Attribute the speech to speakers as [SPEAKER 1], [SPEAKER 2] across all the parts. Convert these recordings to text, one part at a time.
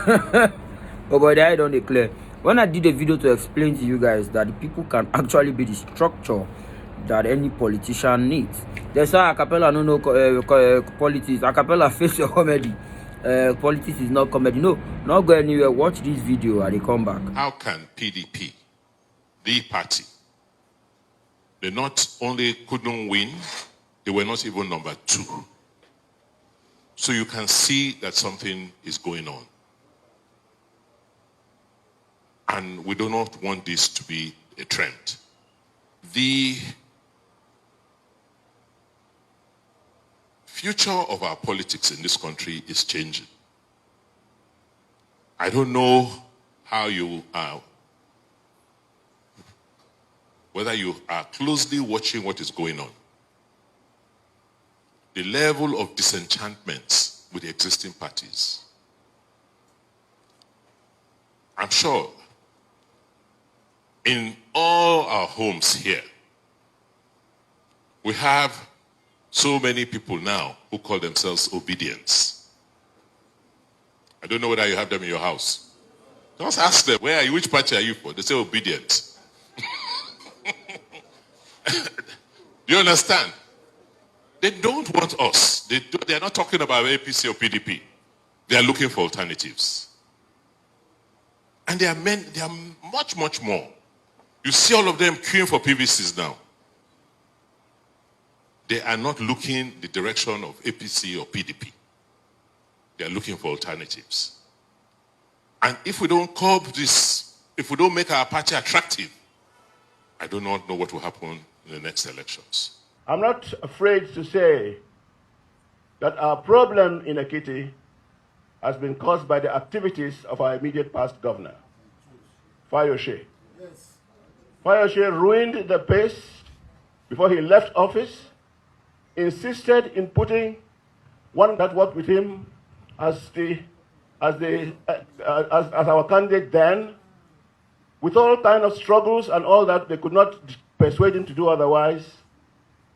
[SPEAKER 1] Oh boy, the eye don't declare. When I did a video to explain to you guys that the people can actually be the structure that any politician needs. They say acapella no politics. Acapella face your comedy. Politics is not comedy. No, not go anywhere. Watch this video and they come back.
[SPEAKER 2] How can PDP, the party, they not only couldn't win, they were not even number 2. So you can see that something is going on. And we do not want this to be a trend. The future of our politics in this country is changing. I don't know how you are, whether you are closely watching what is going on. The level of disenchantment with the existing parties. I'm sure in all our homes here, we have so many people now who call themselves obedience. I don't know whether you have them in your house. Just ask them, where are you? Which party are you for? They say obedient. Do you understand? They don't want us. They are not talking about APC or PDP. They are looking for alternatives. And they are much, much more. You see all of them queuing for PVCs now. They are not looking the direction of APC or PDP. They are looking for alternatives. And if we don't curb this, if we don't make our party attractive, I do not know what will happen in the next elections.
[SPEAKER 3] I'm not afraid to say that our problem in Ekiti has been caused by the activities of our immediate past governor, Fayose. Yes. Fayose ruined the pace before he left office, insisted in putting one that worked with him as our candidate then, with all kinds of struggles and all that. They could not persuade him to do otherwise.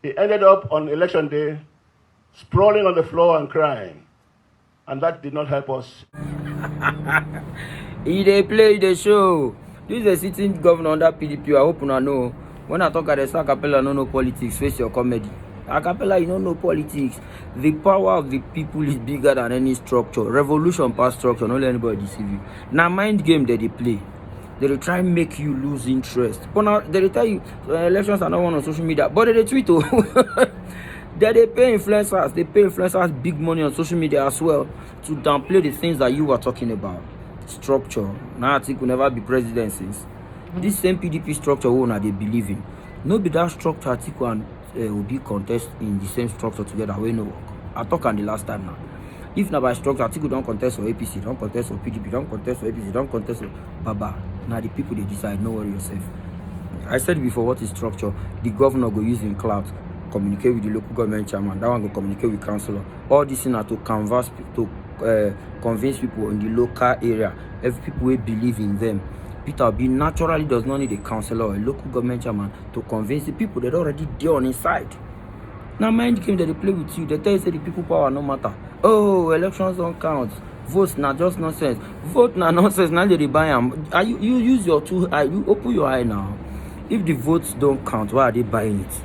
[SPEAKER 3] He ended up on election day sprawling on the floor and crying. And that did not help us.
[SPEAKER 1] They play the show. This is a sitting governor under PDP. I hope you know. When I talk at the Acapella, no politics. Face your comedy. Acapella, you don't know politics. The power of the people is bigger than any structure. Revolution past structure. Don't let anybody deceive you. Now, mind game that they play. They will try and make you lose interest. But now they will tell you elections are not one on social media. But they tweet. They pay influencers. They pay influencers big money on social media as well to downplay the things that you were talking about. Structure. Now I think will never be president since. This same PDP structure owner they believe in. No be that structure Atiku and Obi contest in the same structure together. We no work. I talk on the last time now. If not by structure, Atiku don't contest for APC, don't contest for PDP, don't contest for APC, don't contest for Baba. Now the people they decide, no worry yourself. I said before, what is structure? The governor go use in cloud, communicate with the local government chairman, that one go communicate with councillor. All this in to canvas, to convince people in the local area, every people will believe in them. Peter Obi naturally does not need a councillor or a local government chairman to convince the people that already there on his side. Now mind game that they play with you, they tell you say the people power no matter. Oh, elections don't count. Votes now just nonsense. Vote now nonsense. Now they buy them. You use your two eye. You open your eye now. If the votes don't count, why are they buying it?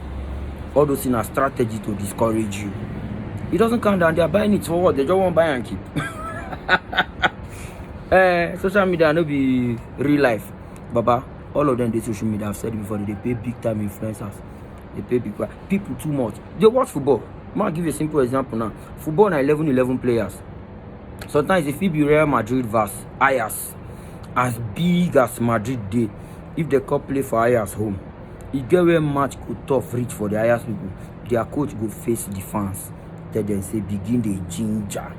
[SPEAKER 1] All those in a strategy to discourage you. It doesn't count down. They are buying it for what? They just want to buy and keep. Social media no be real life. Baba, all of them they social media. I've said it before. They pay big time influencers. They pay people too much. They watch football. I'll give you a simple example now. Football na 11 players. Sometimes if it be Real Madrid versus Ajax, as big as Madrid did, if the cup play for Ajax home, it get where match go tough reach for the Ajax people. Their coach go face the fans. Then they say begin the ginger.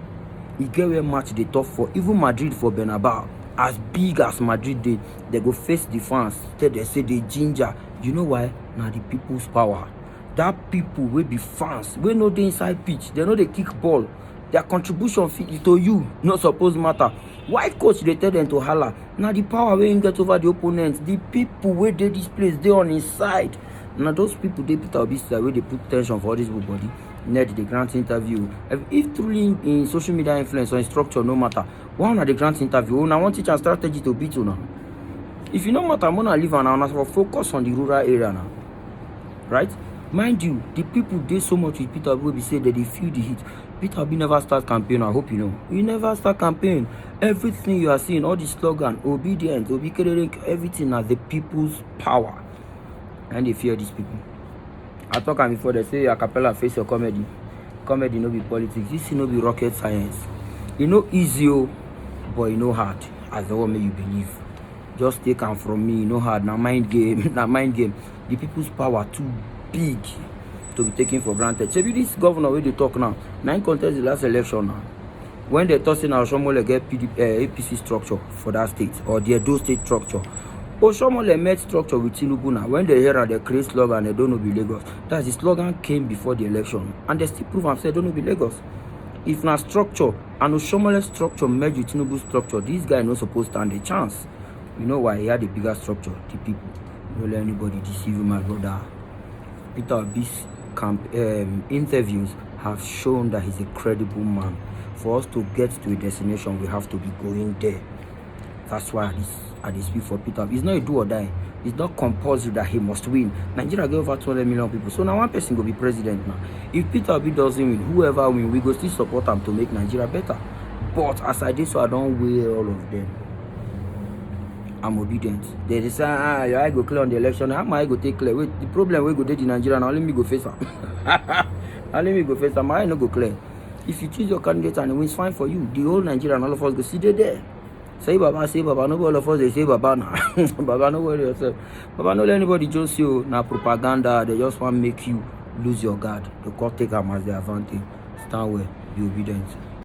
[SPEAKER 1] It get where match they tough for even Madrid for Bernabeu. As big as Madrid did, they go face the fans. Then they say the ginger. You know why? Now the people's power. That people will be fans. We know the inside pitch. They know they kick ball. Their contribution to you not supposed matter. Why coach they tell them to holler? Now the power when you get over the opponents, the people where they this place, they on his side. Now those people they put our business where they put tension for this body. Net the grant interview. If truly in social media influence or in structure no matter, One of the grant interview, I want teacher strategy to beat you now. If you know what I'm gonna live and for focus on the rural area now. Right? Mind you, the people they so much with Peter Obi say that they feel the heat. Peter Obi never start campaign. I hope you know. He never start campaign. Everything you are seeing, all the slogan, obedience, everything are the people's power. And they fear these people. I talk and before they say a cappella face your comedy. Comedy no be politics. This no be rocket science. You know easy, but you know hard. As the one may you believe. Just take them from me, you know hard. Now mind game. Now mind game. The people's power too big to be taken for granted. So this governor where they talk now, 9 contest the last election now. When they thought now Oshomole get APC structure for that state or the Edo state structure. Oshomole met structure with Tinubu now. When they hear they create slogan, they don't know be Lagos. That's the slogan came before the election. And they still prove and say don't know be Lagos. If na structure and Oshomole structure merge with Tinubu structure, this guy not supposed to stand a chance. You know why? He had a bigger structure, the people. Don't let anybody deceive you, my brother. Peter Obi's interviews have shown that he's a credible man. For us to get to a destination, we have to be going there. That's why I speak for Peter Obi. It's not a do or die. It's not compulsory that he must win. Nigeria get over 200 million people. So now one person will be president now. If Peter Obi doesn't win, whoever win, we go still support him to make Nigeria better. But as I did so, I don't weigh all of them. I'm obedient. They decide, I go clear on the election. How am I go take clear? Wait, the problem we go take in Nigeria now, let me go face them. Let me go face them. I no go clear. If you choose your candidate and it wins, fine for you. The whole Nigeria and all of us go see there. Say Baba, no all of us they say Baba now. Baba, no worry yourself. Baba, no let anybody just you now propaganda. They just want to make you lose your guard. They can't take them as their advantage. Stand well, be obedient.